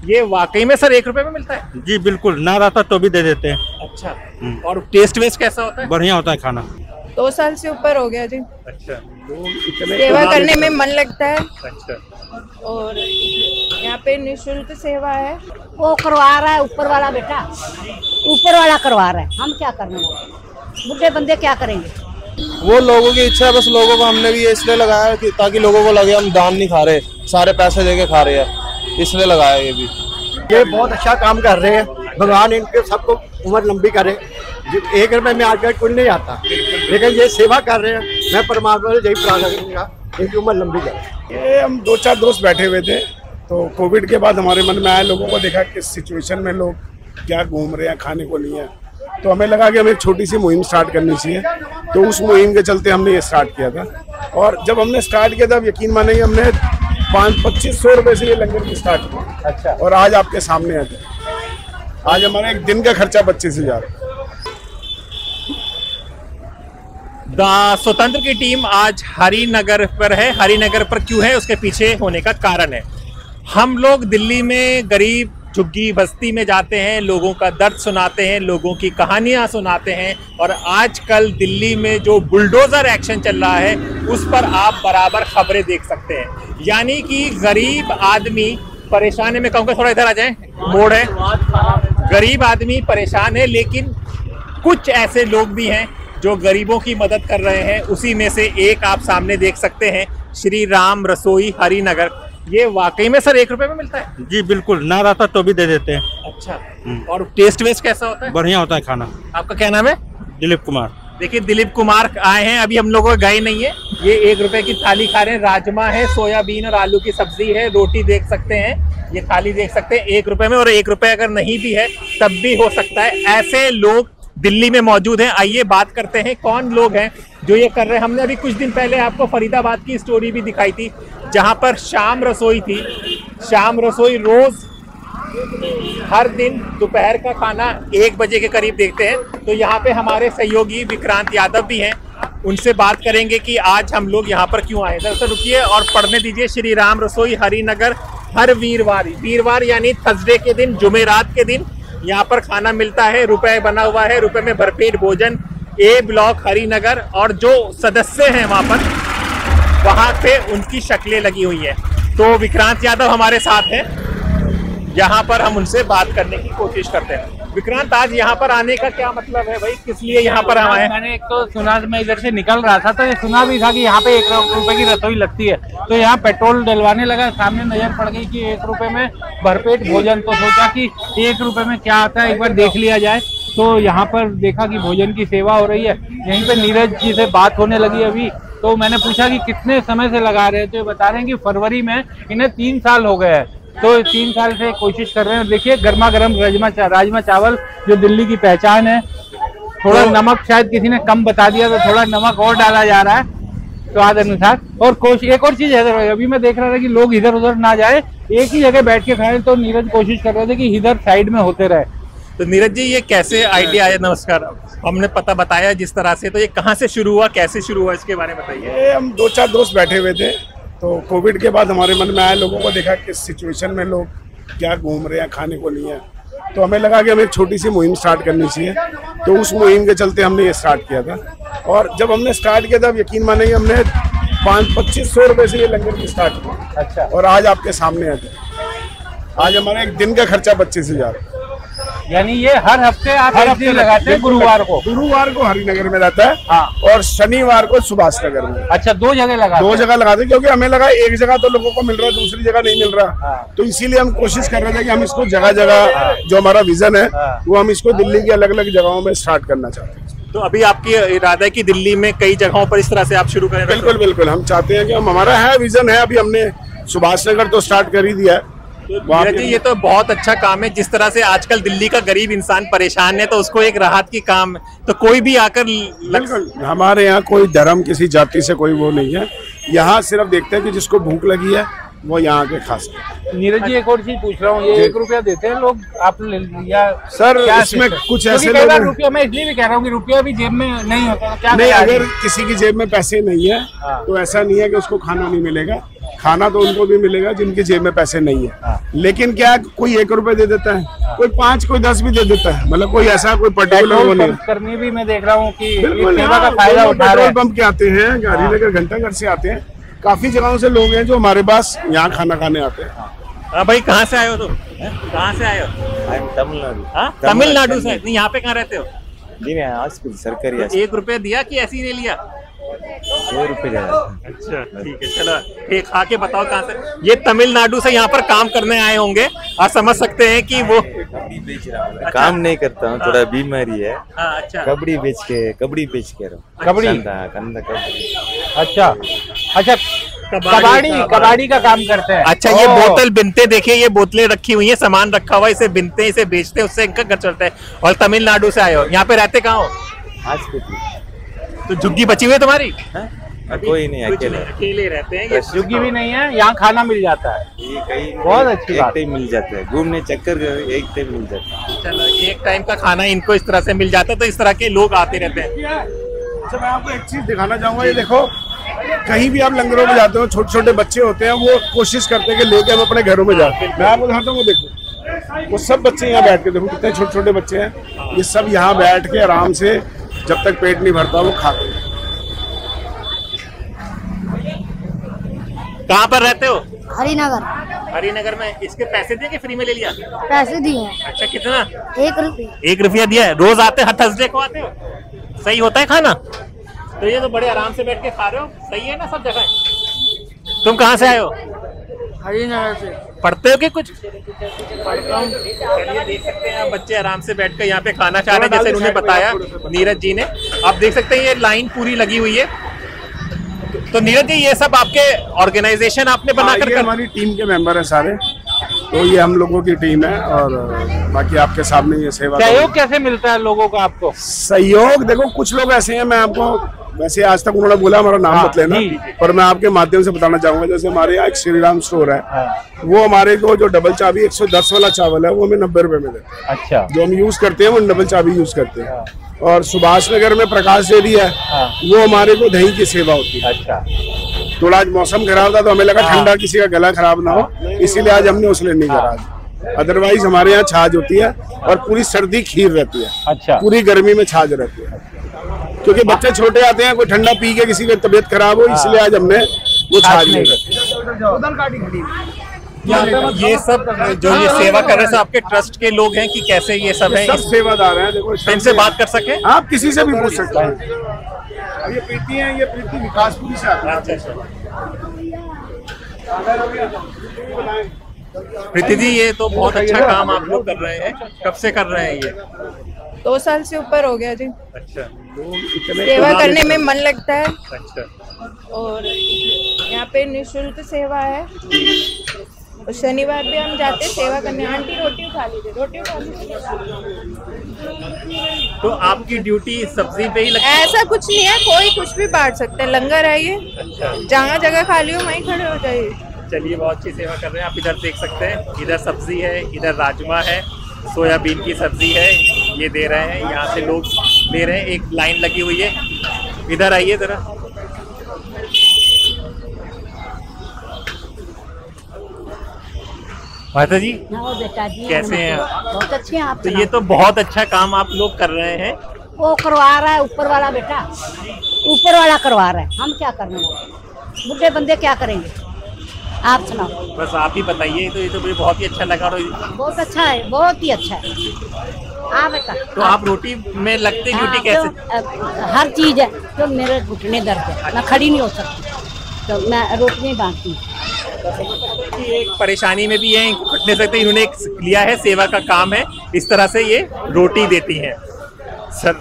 ये वाकई में सर 1 रुपए में मिलता है? जी बिल्कुल, ना रहता तो भी दे देते हैं। अच्छा, और टेस्ट वेस्ट कैसा होता है? बढ़िया होता है खाना। 2 साल से ऊपर हो गया जी। अच्छा, सेवा करने में मन लगता है। अच्छा, और यहाँ पे निःशुल्क सेवा है। वो करवा रहा है ऊपर वाला बेटा, ऊपर वाला करवा रहा है, हम क्या करने वाले, बुढ़े बंदे क्या करेंगे। वो लोगों की इच्छा है, बस लोगों को हमने भी इसलिए लगाया कि ताकि लोगों को लगे हम दान नहीं खा रहे, सारे पैसे देके खा रहे हैं, इसलिए लगाया ये भी। ये बहुत अच्छा काम कर रहे हैं, भगवान इनके सबको उम्र लंबी करे। 1 रुपए में आज कुछ नहीं आता, लेकिन ये सेवा कर रहे हैं। मैं परमात्मा से यही प्रार्थना करूंगा इनकी उम्र लंबी करे। ये हम 2-4 दोस्त बैठे हुए थे, तो कोविड के बाद हमारे मन में आया, लोगों को देखा किस सिचुएशन में लोग क्या घूम रहे हैं, खाने को नहीं है, तो हमें लगा कि हमें एक छोटी सी मुहिम स्टार्ट करनी चाहिए। तो उस मुहिम के चलते हमने ये स्टार्ट किया था। और जब हमने स्टार्ट किया था, यकीन मानेंगे, हमने 2500 रुपए से ये लंगर की स्टार्ट किया। अच्छा, और आज आपके सामने है। आज हमारा एक दिन का खर्चा 25,000। स्वतंत्र की टीम आज हरिनगर पर है। हरिनगर पर क्यों है, उसके पीछे होने का कारण है। हम लोग दिल्ली में गरीब झुग्गी बस्ती में जाते हैं, लोगों का दर्द सुनाते हैं, लोगों की कहानियां सुनाते हैं, और आजकल दिल्ली में जो बुलडोजर एक्शन चल रहा है उस पर आप बराबर खबरें देख सकते हैं। यानी कि गरीब आदमी परेशान है। मैं कहूँगा थोड़ा इधर आ जाए, मोड़ है। गरीब आदमी परेशान है, लेकिन कुछ ऐसे लोग भी हैं जो गरीबों की मदद कर रहे हैं। उसी में से एक आप सामने देख सकते हैं, श्री राम रसोई हरिनगर। ये वाकई में सर 1 रुपए में मिलता है? जी बिल्कुल, ना रहता तो भी दे देते हैं। अच्छा, और टेस्ट वेस्ट कैसा होता है? बढ़िया होता है खाना। आपका क्या नाम है? दिलीप कुमार। देखिए, दिलीप कुमार आए हैं, अभी हम लोगों को गए नहीं है। ये 1 रुपए की थाली खा रहे हैं। राजमा है, सोयाबीन और आलू की सब्जी है, रोटी देख सकते हैं, ये थाली देख सकते हैं 1 रुपए में। और 1 रुपए अगर नहीं भी है तब भी हो सकता है। ऐसे लोग दिल्ली में मौजूद हैं। आइए बात करते हैं कौन लोग हैं जो ये कर रहे हैं। हमने अभी कुछ दिन पहले आपको फरीदाबाद की स्टोरी भी दिखाई थी, जहां पर शाम रसोई थी। शाम रसोई रोज हर दिन दोपहर का खाना 1 बजे के करीब देखते हैं। तो यहाँ पे हमारे सहयोगी विक्रांत यादव भी हैं, उनसे बात करेंगे कि आज हम लोग यहाँ पर क्यों आए। दरअसल रुकिए और पढ़ने दीजिए। श्री राम रसोई हरिनगर हर वीरवार यानी थर्सडे के दिन, जुमेरात के दिन यहाँ पर खाना मिलता है। रुपए बना हुआ है, रुपए में भरपेट भोजन। ए ब्लॉक हरिनगर, और जो सदस्य हैं वहाँ पे उनकी शक्लें लगी हुई हैं। तो विक्रांत यादव हमारे साथ हैं, यहाँ पर हम उनसे बात करने की कोशिश करते हैं। विक्रांत, आज यहाँ पर आने का क्या मतलब है भाई, किस लिए यहाँ पर आए? मैंने एक तो सुना, मैं इधर से निकल रहा था तो ये सुना भी था कि यहाँ पे 1 रुपए की रसोई लगती है, तो यहाँ पेट्रोल डलवाने लगा, सामने नजर पड़ गई कि 1 रुपए में भरपेट भोजन, तो सोचा कि 1 रुपए में क्या आता है, एक बार देख लिया जाए। तो यहाँ पर देखा कि भोजन की सेवा हो रही है। यहीं पे नीरज जी से बात होने लगी अभी, तो मैंने पूछा कि कितने समय से लगा रहे हैं, तो ये बता रहे हैं कि फरवरी में इन्हें 3 साल हो गए हैं। तो 3 साल से कोशिश कर रहे हैं। देखिए, गर्मा गर्म राजमा चावल जो दिल्ली की पहचान है। थोड़ा नमक शायद किसी ने कम बता दिया, तो थोड़ा नमक और डाला जा रहा है स्वाद अनुसार। और एक और चीज है, अभी मैं देख रहा था कि लोग इधर उधर ना जाए, एक ही जगह बैठ के खाएं। तो नीरज कोशिश कर रहे थे कि इधर साइड में होते रहे। तो नीरज जी, ये कैसे आइडिया आया? नमस्कार, हमने पता बताया जिस तरह से, तो ये कहाँ से शुरू हुआ, कैसे शुरू हुआ, इसके बारे में बताइए। ये हम 2-4 दोस्त बैठे हुए थे, तो कोविड के बाद हमारे मन में आया, लोगों को देखा किस सिचुएशन में लोग क्या घूम रहे हैं, खाने को नहीं है, तो हमें लगा कि हमें एक छोटी सी मुहिम स्टार्ट करनी चाहिए। तो उस मुहिम के चलते हमने ये स्टार्ट किया था। और जब हमने स्टार्ट किया था, यकीन मानेंगे, हमने 2500 रुपए से ये लंगर की स्टार्ट किया। अच्छा, और आज आपके सामने है। आज हमारा एक दिन का खर्चा 25,000। यानी ये हर हफ्ते आप हर हफ्ते लगाते हैं? गुरुवार को हरिनगर में रहता है। हाँ। और शनिवार को सुभाष नगर में। अच्छा, 2 जगह लगाते हैं? 2 जगह लगाते हैं, क्योंकि हमें लगा एक जगह तो लोगों को मिल रहा है, दूसरी जगह नहीं मिल रहा। हाँ। तो इसीलिए हम कोशिश कर रहे थे कि हम इसको जगह जगह, जो हमारा विजन है, वो हम इसको दिल्ली की अलग अलग जगहों में स्टार्ट करना चाहते हैं। तो अभी आपकी इरादा है कि दिल्ली में कई जगहों पर इस तरह से आप शुरू करें? बिल्कुल बिल्कुल, हम चाहते हैं कि हमारा है विजन है। अभी हमने सुभाष नगर तो स्टार्ट कर ही दिया है। नीरज जी, ये तो बहुत अच्छा काम है। जिस तरह से आजकल दिल्ली का गरीब इंसान परेशान है, तो उसको एक राहत की काम है, तो कोई भी आकर बिल्कुल। हमारे यहाँ कोई धर्म, किसी जाति से कोई वो नहीं है। यहाँ सिर्फ देखते हैं कि जिसको भूख लगी है वो यहाँ के खा सकते। नीरज जी, एक और चीज पूछ रहा हूँ, ये 1 रुपया देते हैं लोग, आप या सर इसमें कुछ ऐसे लोग, रुपया मैं इसलिए भी कह रहा हूँ कि रुपया भी जेब में नहीं होता, तो क्या नहीं, अगर किसी की जेब में पैसे नहीं है तो ऐसा नहीं है कि उसको खाना नहीं मिलेगा। खाना तो उनको भी मिलेगा जिनकी जेब में पैसे नहीं है। लेकिन क्या कोई 1 रुपए दे देता है, कोई 5, कोई 10 भी दे देता है, मतलब कोई ऐसा कोई पर्टिकुलर वो पेट्रोल नहीं। पंप करनी भी मैं देख रहा हूँ कि बिल्कुल, सेवा का फायदा उठा रहे पेट्रोल हैं। पंप के आते हैं, गाड़ी लेकर घंटाघर से आते हैं, काफी जगहों से लोग हैं जो हमारे पास यहाँ खाना खाने आते हैं। हाँ भाई, कहाँ से आए हो तुम? कहाँ से आए हो? तमिलनाडु। हाँ, तमिलनाडु से। नहीं, यहाँ पे कहाँ रहते हो? सरकारी। 1 रुपया दिया कि ऐसे ही नहीं लिया? 2 रुपए ज्यादा। अच्छा, ठीक है, चलो ये खा के बताओ कहाँ से। ये तमिलनाडु से यहाँ पर काम करने आए होंगे, आप समझ सकते हैं कि वो कबड्डी बेच रहा हूँ। काम नहीं करता हूँ, थोड़ा बीमारी है। हाँ, अच्छा, कबड्डी बेच के रहा हूँ। कबड्डी। कबड्डी। अच्छा अच्छा, कबाड़ी का काम करते हैं। अच्छा, ये बोतल बिनते, देखिए ये बोतलें रखी हुई हैं, सामान रखा हुआ है, इसे बिनते हैं, इसे बेचते हैं, उससे इनका घर चलता है। और तमिलनाडु से आए हो, यहाँ पे रहते कहाँ हो? तो झुग्गी बची हुई है तुम्हारी? कोई नहीं, अकेले रहते हैं। झुग्गी भी नहीं है, यहाँ खाना मिल जाता है। ये कहीं बहुत अच्छी बात। एक टाइम मिल जाता है, घूमने चक्कर एक टाइम मिल जाता है। चलो, एक टाइम का खाना इनको इस तरह से मिल जाता है, तो इस तरह के लोग आते रहते हैं। अच्छा, मैं आपको एक चीज दिखाना चाहूंगा, ये देखो, कहीं भी आप लंगरों में जाते हो, छोटे छोटे बच्चे होते हैं, वो कोशिश करते हैं कि लेके हम अपने घरों में जाते हैं। मैं आपको दिखाता हूँ, वो देखो, वो सब बच्चे यहाँ बैठ के, देखो कितने छोटे छोटे बच्चे हैं, ये सब यहाँ बैठ के आराम से जब तक पेट नहीं भरता वो खाते हैं। कहाँ पर रहते हो? हरिनगर। हरिनगर में। इसके पैसे दिए कि फ्री में ले लिया? पैसे दिए हैं। अच्छा, कितना? 1 रुपये। 1 रुपया दिया है। रोज आते हो? हर थर्सडे को आते हो? सही होता है खाना? तो ये तो बड़े आराम से बैठ के खा रहे हो, सही है ना सब जगह? तुम कहाँ से आए हो? हरिनगर से। पढ़ते हो कि कुछ? पढ़ता हूँ। चलिए, देख सकते हैं आप, बच्चे आराम से बैठ कर यहाँ पे खाना खा रहे हैं, जैसे उन्होंने बताया नीरज जी ने। आप देख सकते हैं ये लाइन पूरी लगी हुई है। तो नीरज जी, ये सब आपके ऑर्गेनाइजेशन आपने बनाकर? हमारी टीम के मेंबर हैं सारे, तो ये हम लोगों की टीम है। और बाकी आपके सामने ये सेवा। सहयोग कैसे मिलता है लोगों को आपको? सहयोग देखो, कुछ लोग ऐसे हैं, मैं आपको वैसे आज तक उन्होंने बोला हमारा नाम मत लेना, पर मैं आपके माध्यम से बताना चाहूंगा। जैसे हमारे यहाँ एक श्री राम स्टोर है, वो हमारे को जो डबल चाबी 110 वाला चावल है वो हमें 90 रुपए में देते हैं। अच्छा, जो हम यूज करते हैं वो डबल चाबी यूज करते हैं। और सुभाष नगर में प्रकाश डेयरी है, वो हमारे को दही की सेवा होती है। अच्छा, थोड़ा आज मौसम खराब था तो हमें लगा ठंडा किसी का गला खराब ना हो, इसीलिए आज हमने उसने नहीं करा। अदरवाइज हमारे यहाँ छाछ होती है और पूरी सर्दी खीर रहती है। अच्छा, पूरी पूरी गर्मी में छाछ रहती है, क्योंकि बच्चे छोटे आते हैं, कोई ठंडा पी के किसी की तबीयत खराब हो, इसलिए आज हमने वो छाछ नहीं रखी। ये सब जो ये सेवा कर रहे हैं, आपके ट्रस्ट के लोग हैं कि कैसे ये सब है? सब सेवादार हैं। देखो, इनसे बात कर सके? आप किसी से भी पूछ सकते हैं। अब ये प्रीति है, ये प्रीति विकासपुरी से आती है। अच्छा, प्रीति जी, ये तो बहुत अच्छा काम आप लोग कर रहे हैं। कब से कर रहे हैं ये? 2 साल से ऊपर हो गया जी। अच्छा, सेवा करने में मन लगता है, अच्छा। और यहाँ पे निःशुल्क सेवा है। और शनिवार भी हम जाते सेवा करने। आंटी रोटी खा लीजिए, रोटी खा लीजिए। तो आपकी ड्यूटी सब्जी पे ही लगती है? ऐसा कुछ नहीं है, कोई कुछ भी बांट सकता है। लंगर है ये, अच्छा, जहाँ जगह खाली हो वहीं खड़े हो जाइए। चलिए, बहुत अच्छी सेवा कर रहे हैं आप। इधर देख सकते हैं, इधर सब्जी है, इधर राजमा है, सोयाबीन की सब्जी है, ये दे रहे हैं। यहाँ से लोग ले रहे हैं, एक लाइन लगी हुई है। इधर आइए जरा। माता जी, बेटा जी, कैसे हैं? बहुत अच्छे हैं आप। तो ये तो बहुत अच्छा काम आप लोग कर रहे हैं। वो करवा रहा है ऊपर वाला बेटा, ऊपर वाला करवा रहा है, हम क्या करने वाले बुढ़े बंदे क्या करेंगे? आप सुनाओ। बस आप ही बताइए। तो ये तो मुझे बहुत ही अच्छा लगा। और बहुत अच्छा है, बहुत ही अच्छा है। हाँ बेटा। तो आप रोटी में लगते ड्यूटी कैसे? तो, हर चीज है। तो मेरे घुटने दर्द है, मैं खड़ी नहीं हो सकती, तो मैं रोटी नहीं बांटती हूँ। एक परेशानी में भी है, घुटने से, तो इन्होंने एक लिया है, सेवा का काम है, इस तरह से ये रोटी देती हैं। सर,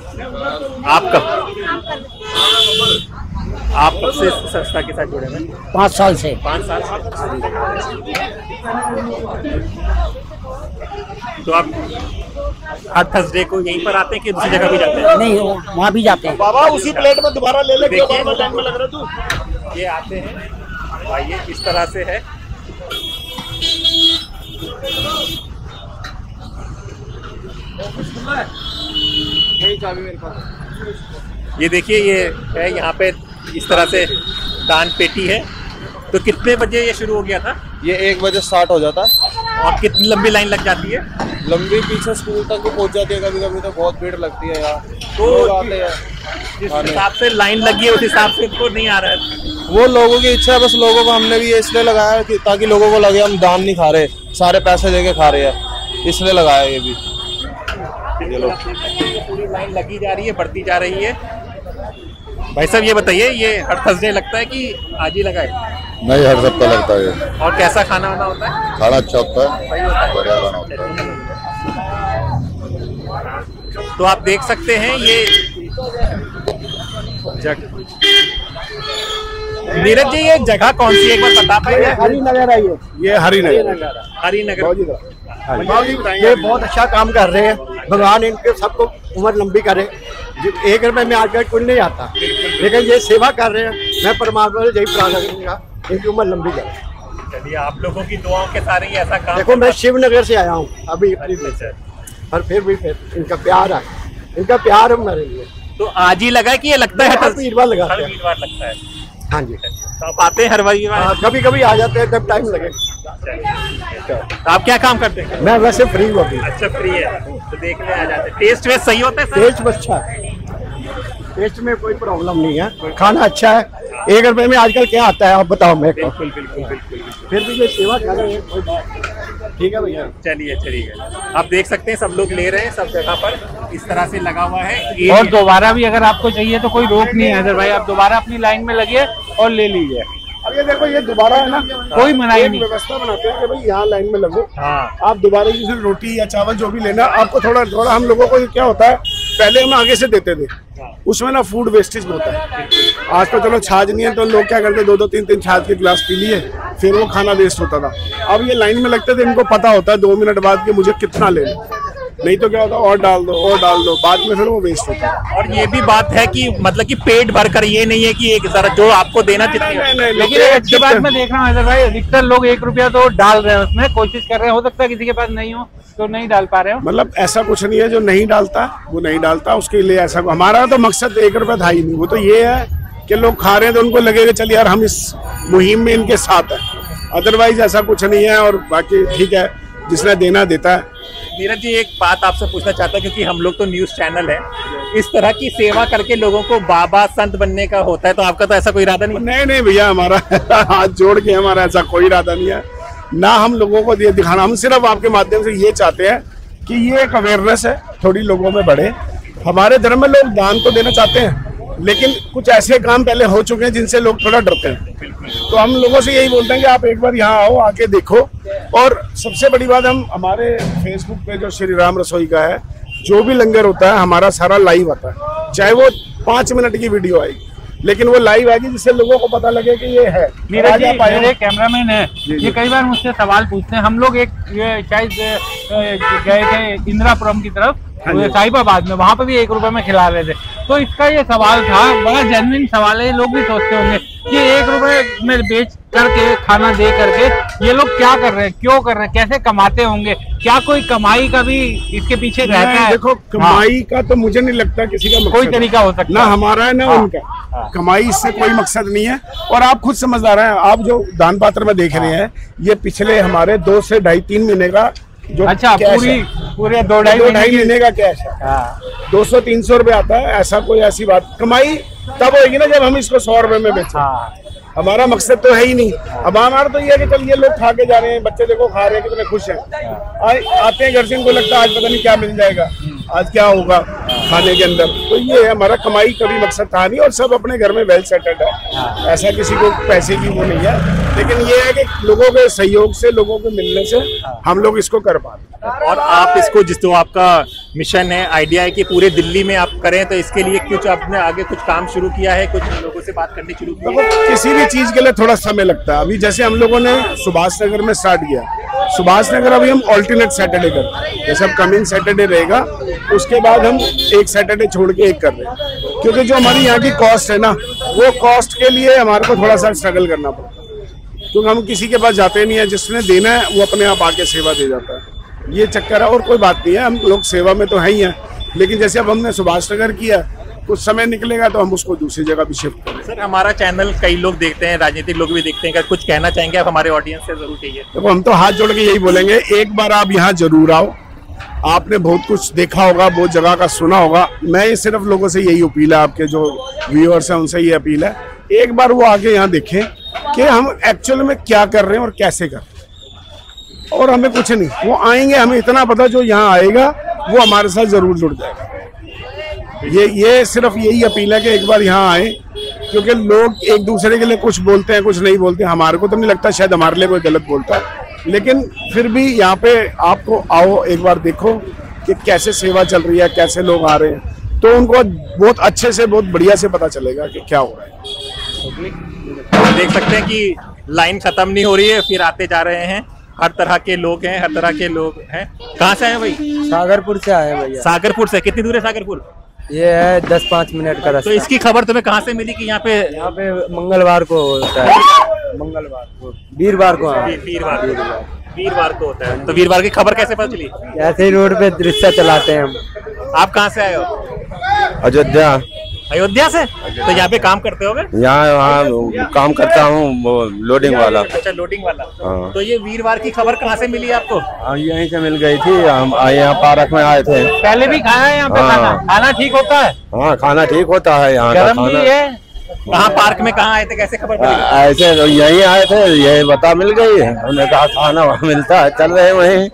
आप कब से संस्था के साथ जुड़े हैं? 5 साल से। 5 साल। तो आप हर थर्सडे को यहीं पर आते हैं कि दूसरी जगह भी जाते हैं? नहीं, वहाँ भी जाते हैं। बाबा उसी प्लेट में दोबारा ले ले। ये आते हैं, आइए, इस तरह से है। ये देखिए, ये है यहाँ पे इस तरह से दान पेटी है। तो कितने बजे ये शुरू हो गया था? ये 1 बजे स्टार्ट हो जाता है। और कितनी लंबी लाइन लग जाती है? लंबी पीछे स्कूल तक भी पहुंच जाती है, कभी कभी तो बहुत भीड़ लगती है यहाँ। तो लोग आते हैं, जिस हिसाब से लाइन लगी है उस हिसाब से तो नहीं आ रहा है। वो लोगों की इच्छा है, बस लोगों को हमने भी ये इसलिए लगाया कि ताकि लोगों को लगे हम दान नहीं खा रहे, सारे पैसे देके खा रहे हैं, इसलिए लगाया ये भी। ये लोग पूरी लाइन लगी जा रही है, बढ़ती जा रही है। भाई साहब ये बताइए, ये हर थर्सडे लगता है कि आज ही लगा है? नहीं, हर सबका लगता है। और कैसा खाना वाना होता है? खाना अच्छा होता है, सही होता है, बढ़िया खाना होता है। तो आप देख सकते हैं ये नीरज जी, ये जगह कौन सी है एक बार बता पाएंगे? हरिनगर है ये हरिनगर। हरिनगर ये बहुत अच्छा काम कर रहे हैं, भगवान इनके सबको उम्र लंबी करे। 1 रुपए में आजकल कुछ नहीं आता, लेकिन ये सेवा कर रहे हैं। मैं परमात्मा से यही प्रार्थना करूंगा इनकी उम्र लंबी करे। चलिए, आप लोगों की दुआओं के सारे ही ऐसा काम। देखो मैं शिवनगर से आया हूँ अभी, पर फिर भी इनका प्यार है, इनका प्यार हम मरेंगे। तो आज ही लगा कि ये लगता है? हर वीरवार लगाते हर हैं। वीरवार लगता है। हाँ जी, तो आप आते हैं हर वीरवार? कभी कभी आ जाते हैं जब टाइम लगे। तो आप क्या काम करते हैं? मैं वैसे फ्री हूँ अभी। अच्छा, फ्री है तो देखने आ जाते हैं। टेस्ट वेस्ट सही होता है सर? टेस्ट अच्छा है, टेस्ट में कोई प्रॉब्लम नहीं है, खाना अच्छा है। 1 रुपए में आजकल क्या आता है आप बताओ मेरे को? बिल्कुल बिल्कुल बिल्कुल। फिर भी ये सेवा कर रहे हैं, ठीक है भैया। चलिए चलिए, आप देख सकते हैं सब लोग ले रहे हैं, सब जगह पर इस तरह से लगा हुआ है। और दोबारा भी अगर आपको चाहिए तो कोई रोक नहीं है अदर भाई, आप दोबारा अपनी लाइन में लगिए और ले लीजिए। अब ये देखो, ये दोबारा है ना, कोई मनाही नहीं। व्यवस्था बनाते हैं कि भाई यहाँ लाइन में लगो। हाँ। आप दोबारा जैसे रोटी या चावल जो भी लेना, आपको थोड़ा थोड़ा, हम लोगों को क्या होता है, पहले हम आगे से देते थे, उसमें ना फूड वेस्टेज होता है। आज तो चलो छाछ नहीं है तो लोग क्या करते, 2-2 3-3 छाछ के गिलास पी लिए, फिर वो खाना वेस्ट होता था। अब ये लाइन में लगते थे, इनको पता होता है 2 मिनट बाद कि मुझे कितना लेना, नहीं तो क्या होता और डाल दो, बाद में फिर वो वेस्ट होता है। और ये भी बात है कि मतलब कि पेट भर कर, ये नहीं है कि एक जरा जो आपको देना नहीं, लेकिन एक अच्छी बात मैं देख रहा हूँ अदर भाई, अधिकतर लोग 1 रुपया तो डाल रहे हैं उसमें, कोशिश कर रहे हैं। हो सकता है किसी के पास नहीं हो तो नहीं डाल पा रहे हो। मतलब ऐसा कुछ नहीं है, जो नहीं डालता वो नहीं डालता, उसके लिए ऐसा हमारा तो मकसद 1 रुपया था ही नहीं। वो तो ये है कि लोग खा रहे हैं तो उनको लगेगा चल यार हम इस मुहिम में इनके साथ है, अदरवाइज ऐसा कुछ नहीं है। और बाकी ठीक है, जिसने देना देता है। नीरज जी, एक बात आपसे पूछना चाहता हूँ, क्योंकि हम लोग तो न्यूज चैनल है, इस तरह की सेवा करके लोगों को बाबा संत बनने का होता है, तो आपका तो ऐसा कोई इरादा नहीं? नहीं भैया, हमारा हाथ जोड़ के हमारा ऐसा कोई इरादा नहीं है ना। हम लोगों को ये दिखाना, हम सिर्फ आपके माध्यम से ये चाहते हैं कि ये एक अवेयरनेस है, थोड़ी लोगों में बढ़े। हमारे धर्म में लोग दान तो देना चाहते हैं, लेकिन कुछ ऐसे काम पहले हो चुके हैं जिनसे लोग थोड़ा डरते हैं। तो हम लोगों से यही बोलते हैं कि आप एक बार यहाँ आओ, आके देखो। और सबसे बड़ी बात, हम हमारे फेसबुक पे जो श्री राम रसोई का है, जो भी लंगर होता है हमारा सारा लाइव आता है, चाहे वो 5 मिनट की वीडियो आएगी, लेकिन वो लाइव आएगी जिससे लोगों को पता लगे कि ये है। नीरज जी, मेरे कैमरामैन है, ये कई बार मुझसे सवाल पूछते हैं। हम लोग एक शायद गए थे इंदिरापुरम की तरफ, साहिबाबाद में, वहाँ पे भी 1 रुपए में खिला रहे थे। तो इसका ये सवाल था, बड़ा जेन्युइन सवाल है। लोग भी सोचते होंगे कि 1 रुपए में बेच करके, खाना दे करके ये लोग क्या कर रहे हैं, क्यों कर रहे हैं, कैसे कमाते होंगे, क्या कोई कमाई का भी इसके पीछे रहता है? देखो, कमाई का तो मुझे नहीं लगता किसी का कोई तरीका हो सकता, ना हमारा है ना उनका। कमाई इससे कोई मकसद नहीं है। और आप खुद समझदार हैं, आप जो दान पात्र में देख रहे हैं, ये पिछले हमारे 2 से 2.5-3 महीने का जो अच्छा पूरे 2-2.5 महीने का कैश है। 200-300 रुपए आता है। ऐसा कोई ऐसी बात, कमाई तब होगी ना जब हम इसको 100 रुपए में बेचें। हमारा मकसद तो है ही नहीं। अब हमारा तो ये है कि चल ये लोग खा के जा रहे हैं, बच्चे देखो खा रहे हैं, कितने खुश हैं। आते हैं घर से, इनको लगता है आज पता नहीं क्या मिल जाएगा, आज क्या होगा खाने के अंदर। तो ये है हमारा, कमाई कभी मकसद था नहीं। और सब अपने घर में वेल सेटल्ड है, ऐसा किसी को पैसे की वो नहीं है। लेकिन ये है कि लोगों के सहयोग से, लोगों के मिलने से हम लोग इसको कर पाते हैं। और आप इसको, जिस तो आपका मिशन है, आइडिया है कि पूरे दिल्ली में आप करें, तो इसके लिए कुछ आपने आगे कुछ काम शुरू किया है, कुछ लोगों से बात करनी शुरू की है? किसी भी चीज के लिए थोड़ा समय लगता है। अभी जैसे हम लोगों ने सुभाष नगर में स्टार्ट किया, सुभाष नगर अभी हम ऑल्टरनेट सैटरडे करते हैं। जैसे अब कमिंग सैटरडे रहेगा, उसके बाद हम एक सैटरडे छोड़ के एक कर रहे हैं, क्योंकि जो हमारी यहाँ की कॉस्ट है ना, वो कॉस्ट के लिए हमारे को थोड़ा सा स्ट्रगल करना पड़ता है। क्योंकि हम किसी के पास जाते नहीं है, जिसने देना है वो अपने आप आके सेवा दे जाता है। ये चक्कर है, और कोई बात नहीं है। हम लोग सेवा में तो है ही हैं, लेकिन जैसे अब हमने सुभाष नगर किया, कुछ समय निकलेगा तो हम उसको दूसरी जगह भी शिफ्ट करें। सर हमारा चैनल कई लोग देखते हैं, राजनीतिक लोग भी देखते हैं, अगर कुछ कहना चाहेंगे आप हमारे ऑडियंस से जरूर कहिए। देखो हम तो हाथ जोड़ के यही बोलेंगे, एक बार आप यहाँ जरूर आओ। आपने बहुत कुछ देखा होगा, बहुत जगह का सुना होगा। मैं सिर्फ लोगों से यही अपील है, आपके जो व्यूअर्स हैं उनसे ये अपील है, एक बार वो आके यहाँ देखें कि हम एक्चुअल में क्या कर रहे हैं और कैसे कर रहे हैं। और हमें कुछ नहीं, वो आएंगे, हमें इतना पता जो यहाँ आएगा वो हमारे साथ जरूर जुड़ जाएगा। ये सिर्फ यही अपील है कि एक बार यहाँ आए, क्योंकि लोग एक दूसरे के लिए कुछ बोलते हैं, कुछ नहीं बोलते। हमारे को तो नहीं लगता शायद हमारे लिए कोई गलत बोलता है, लेकिन फिर भी यहाँ पे आपको आओ, एक बार देखो कि कैसे सेवा चल रही है, कैसे लोग आ रहे हैं, तो उनको बहुत अच्छे से, बहुत बढ़िया से पता चलेगा कि क्या हो रहा है। देख सकते हैं कि लाइन खत्म नहीं हो रही है, फिर आते जा रहे हैं। हर तरह के लोग हैं, हर तरह के लोग हैं। कहाँ से आए भाई? सागरपुर से आए भैया। सागरपुर से? कितनी दूर है सागरपुर? ये है 10-5 मिनट का रास्ता। तो इसकी खबर तुम्हें कहाँ से मिली कि यहाँ पे मंगलवार को होता है, मंगलवार को, वीरवार को, वीरवार को होता है। तो वीरवार की खबर कैसे पता चली? ऐसे ही रोड पे रिक्शा चलाते हैं हम। आप कहाँ से आए हो? अयोध्या। अयोध्या से? तो यहाँ पे काम करते होगे? यहाँ काम करता हूँ, लोडिंग वाला। अच्छा, लोडिंग वाला। हाँ। तो ये वीरवार की खबर कहाँ से मिली आपको? यहीं से मिल गई थी, हम यहाँ पार्क में आए थे। पहले भी खाया है यहाँ पे? खाना खाना ठीक होता है? हाँ, खाना ठीक होता है यहाँ का खाना। कहाँ पार्क में कहाँ आए थे, कैसे खबर पड़ी? ऐसे तो यहीं आए थे, यही बता मिल गई, हमने कहा खाना वहाँ मिलता है, चल रहे वहीं।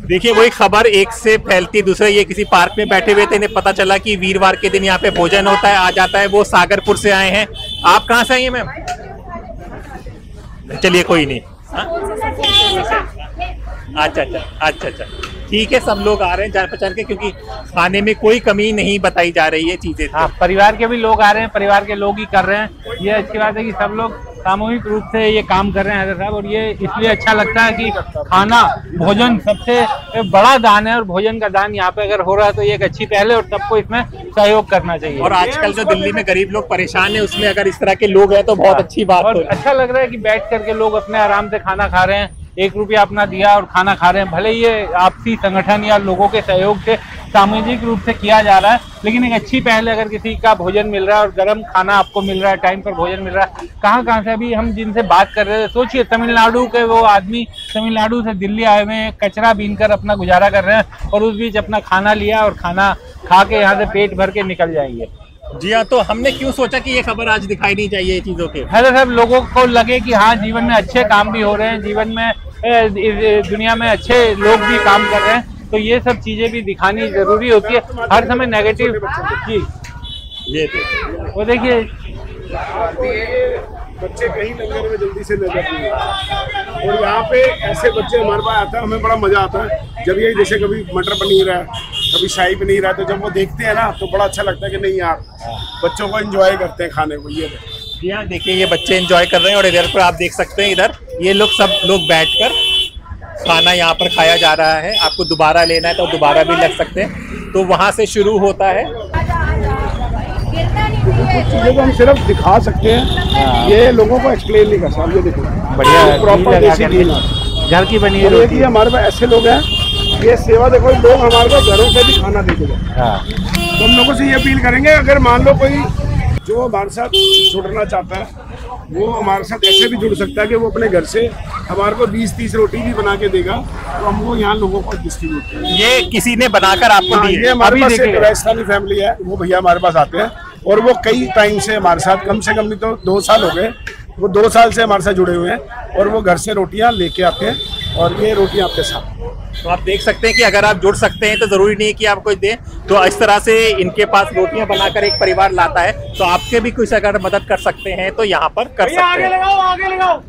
देखिए वही खबर एक से फैलती दूसरे, ये किसी पार्क में बैठे हुए थे, इन्हें पता चला कि वीरवार के दिन यहाँ पे भोजन होता है, आ जाता है। वो सागरपुर से आए हैं। आप कहाँ से आई हैं मैम? चलिए कोई नहीं। अच्छा, ठीक है, सब लोग आ रहे हैं जान पहचान के, क्योंकि खाने में कोई कमी नहीं बताई जा रही है चीजें। हाँ, परिवार के भी लोग आ रहे हैं, परिवार के लोग ही कर रहे हैं। ये अच्छी बात है कि सब लोग सामूहिक रूप से ये काम कर रहे हैं हैदर साहब, और ये इसलिए अच्छा लगता है कि खाना, भोजन सबसे बड़ा दान है, और भोजन का दान यहाँ पे अगर हो रहा है तो ये एक अच्छी पहल है और सबको इसमें सहयोग करना चाहिए। और आजकल जो दिल्ली में गरीब लोग परेशान है, उसमें अगर इस तरह के लोग हैं तो बहुत अच्छी बात है। अच्छा लग रहा है कि बैठ करके लोग अपने आराम से खाना खा रहे हैं, 1 रुपया अपना दिया और खाना खा रहे हैं। भले ये आपसी संगठन या लोगों के सहयोग से सामाजिक रूप से किया जा रहा है, लेकिन एक अच्छी पहल है अगर किसी का भोजन मिल रहा है और गर्म खाना आपको मिल रहा है, टाइम पर भोजन मिल रहा है। कहाँ से अभी हम जिनसे बात कर रहे थे, सोचिए तमिलनाडु के वो आदमी तमिलनाडु से दिल्ली आए हुए हैं, कचरा बीनकर अपना गुजारा कर रहे हैं, और उस बीच अपना खाना लिया और खाना खा के यहाँ से पेट भर के निकल जाएंगे। जी हाँ, तो हमने क्यों सोचा कि ये खबर आज दिखाई नहीं चाहिए चीजों के? हैदर साहब, लोगों को लगे कि हाँ जीवन में अच्छे काम भी हो रहे हैं, जीवन में दुनिया में अच्छे लोग भी काम कर रहे हैं, तो ये सब चीजें भी दिखानी जरूरी होती है। हर समय नेगेटिव जी, ये वो देखिए बच्चे कहीं लंगर में जल्दी से नजर नहीं आते, और यहाँ पे ऐसे बच्चे हमारे पास आते हैं, हमें बड़ा मजा आता है जब ये जैसे कभी मटर पनीर है, कभी शाही पनीर है, तो जब वो देखते हैं ना तो बड़ा अच्छा लगता है कि नहीं यार, बच्चों को एंजॉय करते हैं खाने को। ये जी हाँ, देखिए ये बच्चे एंजॉय कर रहे हैं, और इधर पर आप देख सकते हैं, इधर ये लोग सब लोग बैठकर खाना यहाँ पर खाया जा रहा है। आपको दोबारा लेना है तो दोबारा भी लग सकते हैं, तो वहाँ से शुरू होता है। कुछ चीजें तो हम सिर्फ दिखा सकते हैं, ये लोगों को एक्सप्लेन नहीं कर सकते। ये देखो बढ़िया है, प्रॉपर देसी घी घर की बनी है। हमारे पास ऐसे लोग हैं, ये सेवा देखो, लोग हमारे को घरों से भी खाना देते हैं। तो हम लोगों से ये अपील करेंगे, अगर मान लो कोई जो हमारे साथ जुड़ना चाहता है, वो हमारे साथ ऐसे भी जुड़ सकता है कि वो अपने घर से हमारे को 20-30 रोटी भी बना के देगा, तो हम वो यहाँ लोगों को डिस्ट्रीब्यूट करेंगे। ये किसी ने बनाकर आपको दी है? ये हमारे पास एक राजस्थानी फैमिली है, वो भैया हमारे पास आते हैं, और वो कई टाइम से हमारे साथ, कम से कम नहीं तो 2 साल हो गए, वो 2 साल से हमारे साथ जुड़े हुए हैं, और वो घर से रोटियां लेके आते हैं, और ये रोटियां आपके साथ। तो आप देख सकते हैं कि अगर आप जुड़ सकते हैं तो जरूरी नहीं है कि आप कुछ दें, तो इस तरह से इनके पास रोटियां बनाकर एक परिवार लाता है, तो आपके भी कुछ अगर मदद कर सकते हैं तो यहाँ पर कर सकते हैं। आगे लगाओ।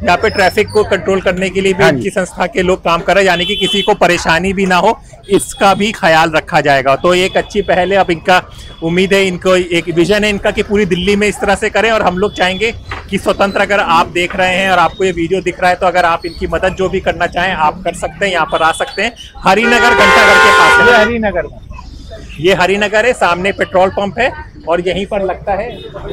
यहाँ पे ट्रैफिक को कंट्रोल करने के लिए भी इनकी संस्था के लोग काम कर रहे हैं, यानी कि किसी को परेशानी भी ना हो, इसका भी ख्याल रखा जाएगा। तो एक अच्छी पहल है। अब इनका उम्मीद है, इनको एक विजन है इनका कि पूरी दिल्ली में इस तरह से करें, और हम लोग चाहेंगे कि स्वतंत्र, अगर आप देख रहे हैं और आपको ये वीडियो दिख रहा है, तो अगर आप इनकी मदद जो भी करना चाहें आप कर सकते हैं, यहाँ पर आ सकते हैं। हरिनगर घंटाघर के पास है, हरिनगर, ये हरिनगर है, सामने पेट्रोल पंप है, और यहीं पर लगता है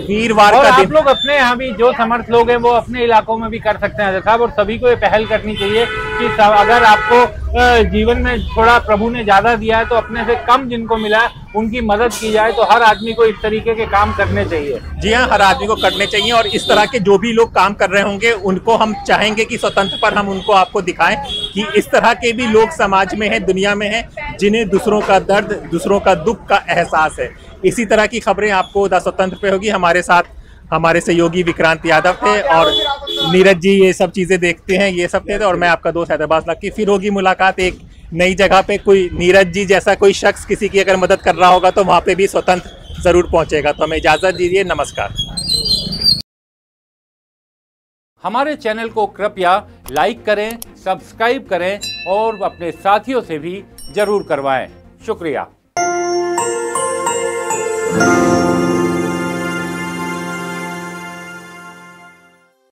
वीरवार और का आप दिन। लोग अपने यहाँ भी जो समर्थ लोग हैं वो अपने इलाकों में भी कर सकते हैं साहब, और सभी को ये पहल करनी चाहिए कि अगर आपको जीवन में थोड़ा प्रभु ने ज्यादा दिया है तो अपने से कम जिनको मिला है उनकी मदद की जाए। तो हर आदमी को इस तरीके के काम करने चाहिए। जी हाँ, हर आदमी को करने चाहिए और इस तरह के जो भी लोग काम कर रहे होंगे उनको हम चाहेंगे कि स्वतंत्र पर हम उनको आपको दिखाएं कि इस तरह के भी लोग समाज में हैं, दुनिया में हैं, जिन्हें दूसरों का दर्द, दूसरों का दुख का एहसास है। इसी तरह की खबरें आपको द स्वतंत्र पे होगी। हमारे साथ हमारे सहयोगी विक्रांत यादव थे और नीरज जी ये सब चीजें देखते हैं, ये सब थे और मैं आपका दोस्त हैदराबाद लकी। फिर होगी मुलाकात एक नई जगह पे, कोई नीरज जी जैसा कोई शख्स किसी की अगर मदद कर रहा होगा तो वहां पे भी स्वतंत्र जरूर पहुंचेगा। तो हमें इजाजत दीजिए, नमस्कार। हमारे चैनल को कृपया लाइक करें, सब्सक्राइब करें और अपने साथियों से भी जरूर करवाएं। शुक्रिया।